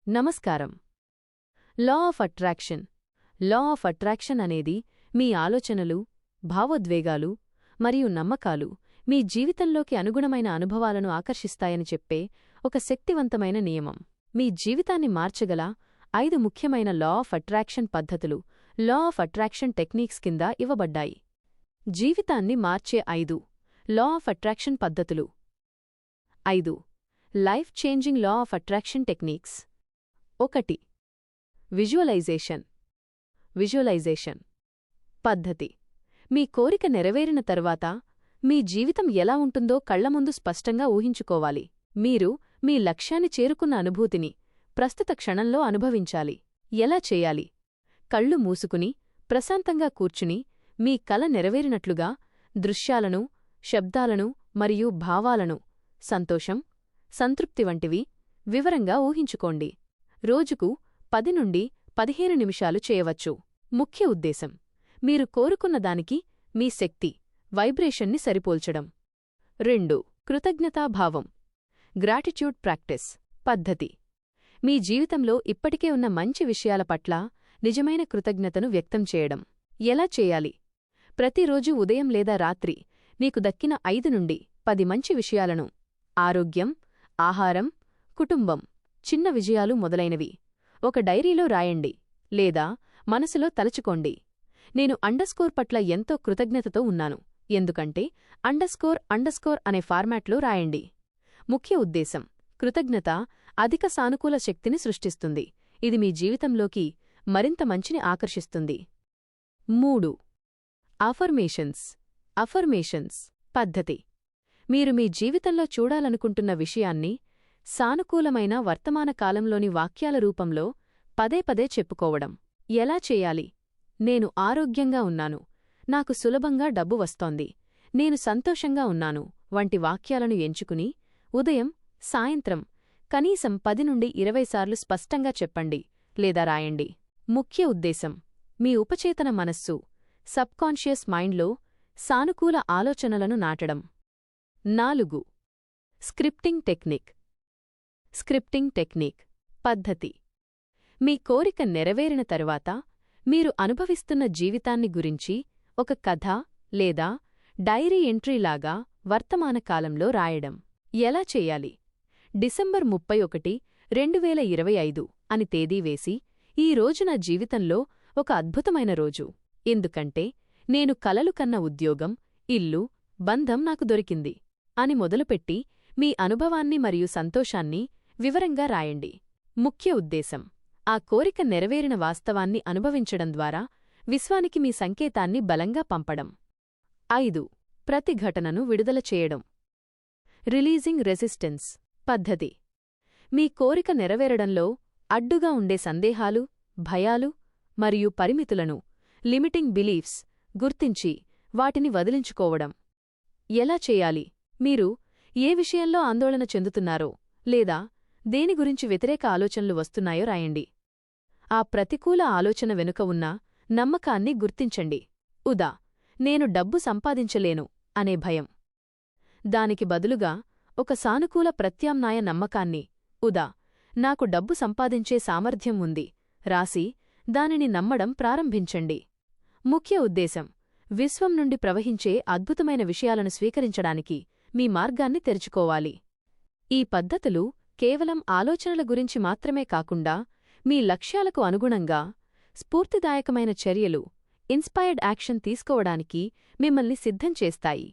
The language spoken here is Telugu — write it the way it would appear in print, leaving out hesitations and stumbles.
నమస్కారం. లా ఆఫ్ అట్రాక్షన్ అనేది మీ ఆలోచనలు, భావోద్వేగాలు మరియు నమ్మకాలు మీ జీవితంలోకి అనుగుణమైన అనుభవాలను ఆకర్షిస్తాయని చెప్పే ఒక శక్తివంతమైన నియమం. మీ జీవితాన్ని మార్చగల 5 ముఖ్యమైన లా ఆఫ్ అట్రాక్షన్ పద్ధతులు లా ఆఫ్ అట్రాక్షన్ టెక్నిక్స్ కింద ఇవ్వబడ్డాయి. జీవితాన్ని మార్చే 5 లా ఆఫ్ అట్రాక్షన్ పద్ధతులు. 5 life changing law of attraction techniques. 1. Visualisation పద్ధతి. మీ కోరిక నెరవేరిన తర్వాత మీ జీవితం ఎలా ఉంటుందో కళ్లముందు స్పష్టంగా ఊహించుకోవాలి. మీరు మీ లక్ష్యాన్ని చేరుకున్న అనుభూతిని ప్రస్తుత క్షణంలో అనుభవించాలి. ఎలా చేయాలి? కళ్ళు మూసుకుని ప్రశాంతంగా కూర్చుని మీ కల నెరవేరినట్లుగా దృశ్యాలను, శబ్దాలను మరియు భావాలను సంతోషం, సంతృప్తి వంటివి వివరంగా ఊహించుకోండి. రోజుకు 10 నుండి 15 నిమిషాలు చేయవచ్చు. ముఖ్య ఉద్దేశం: మీరు కోరుకున్న దానికి మీ శక్తి, వైబ్రేషన్ని సరిపోల్చడం. 2. కృతజ్ఞతాభావం గ్రాటిట్యూడ్ ప్రాక్టీస్ పద్ధతి. మీ జీవితంలో ఇప్పటికే ఉన్న మంచి విషయాల పట్ల నిజమైన కృతజ్ఞతను వ్యక్తం చేయడం. ఎలా చేయాలి? ప్రతిరోజూ ఉదయం లేదా రాత్రి మీకు దక్కిన 5 నుండి 10 మంచి విషయాలను, ఆరోగ్యం, ఆహారం, కుటుంబం, చిన్న విజయాలు మొదలైనవి ఒక డైరీలో రాయండి లేదా మనసులో తలచుకోండి. నేను _ పట్ల ఎంతో కృతజ్ఞతతో ఉన్నాను ఎందుకంటే _ అనే ఫార్మాట్లో రాయండి. ముఖ్య ఉద్దేశం: కృతజ్ఞత అధిక సానుకూల శక్తిని సృష్టిస్తుంది. ఇది మీ జీవితంలోకి మరింత మంచిని ఆకర్షిస్తుంది. 3. అఫర్మేషన్స్ పద్ధతి. మీరు మీ జీవితంలో చూడాలనుకుంటున్న విషయాన్ని సానుకూలమైన వర్తమాన కాలంలోని వాక్యాల రూపంలో పదే పదే చెప్పుకోవడం. ఎలా చేయాలి? నేను ఆరోగ్యంగా ఉన్నాను, నాకు సులభంగా డబ్బు వస్తోంది, నేను సంతోషంగా ఉన్నాను వంటి వాక్యాలను ఎంచుకుని ఉదయం, సాయంత్రం కనీసం 10 నుండి 20 సార్లు స్పష్టంగా చెప్పండి లేదా రాయండి. ముఖ్య ఉద్దేశం: మీ ఉపచేతన మనస్సు, సబ్కాన్షియస్ మైండ్లో సానుకూల ఆలోచనలను నాటడం. 4. స్క్రిప్టింగ్ టెక్నిక్ పద్ధతి. మీ కోరిక నెరవేరిన తరువాత మీరు అనుభవిస్తున్న జీవితాన్ని గురించి ఒక కథ లేదా డైరీ ఎంట్రీలాగా వర్తమాన కాలంలో రాయడం. ఎలా చేయాలి? డిసెంబర్ 31, 2025 అని తేదీ వేసి, ఈ రోజు నా జీవితంలో ఒక అద్భుతమైన రోజు, ఎందుకంటే నేను కలలు కన్న ఉద్యోగం, ఇల్లు, బంధం నాకు దొరికింది అని మొదలుపెట్టి మీ అనుభవాన్ని మరియు సంతోషాన్ని వివరంగా రాయండి. ముఖ్య ఉద్దేశం: ఆ కోరిక నెరవేరిన వాస్తవాన్ని అనుభవించడం ద్వారా విశ్వానికి మీ సంకేతాన్ని బలంగా పంపడం. 5. ప్రతిఘటనను విడుదల చేయడం రిలీజింగ్ రెసిస్టెన్స్ పద్ధతి. మీ కోరిక నెరవేరడంలో అడ్డుగా ఉండే సందేహాలు, భయాలు మరియు పరిమితులను లిమిటింగ్ బిలీఫ్స్ గుర్తించి వాటిని వదిలించుకోవడం. ఎలా చేయాలి? మీరు ఏ విషయంలో ఆందోళన చెందుతున్నారో లేదా దేని గురించి వ్యతిరేక ఆలోచనలు వస్తున్నాయో రాయండి. ఆ ప్రతికూల ఆలోచన వెనుక ఉన్న నమ్మకాన్ని గుర్తించండి. ఉదా నేను డబ్బు సంపాదించలేను అనే భయం. దానికి బదులుగా ఒక సానుకూల ప్రత్యామ్నాయ నమ్మకాన్ని, ఉదా నాకు డబ్బు సంపాదించే సామర్థ్యం ఉంది రాసి దానిని నమ్మడం ప్రారంభించండి. ముఖ్య ఉద్దేశం: విశ్వం నుండి ప్రవహించే అద్భుతమైన విషయాలను స్వీకరించడానికి మీ మార్గాన్ని తెరుచుకోవాలి. ఈ పద్ధతులు కేవలం ఆలోచనల గురించి మాత్రమే కాకుండా మీ లక్ష్యాలకు అనుగుణంగా స్ఫూర్తిదాయకమైన చర్యలు, ఇన్స్పైర్డ్ యాక్షన్ తీసుకోవడానికి మిమ్మల్ని సిద్ధం చేస్తాయి.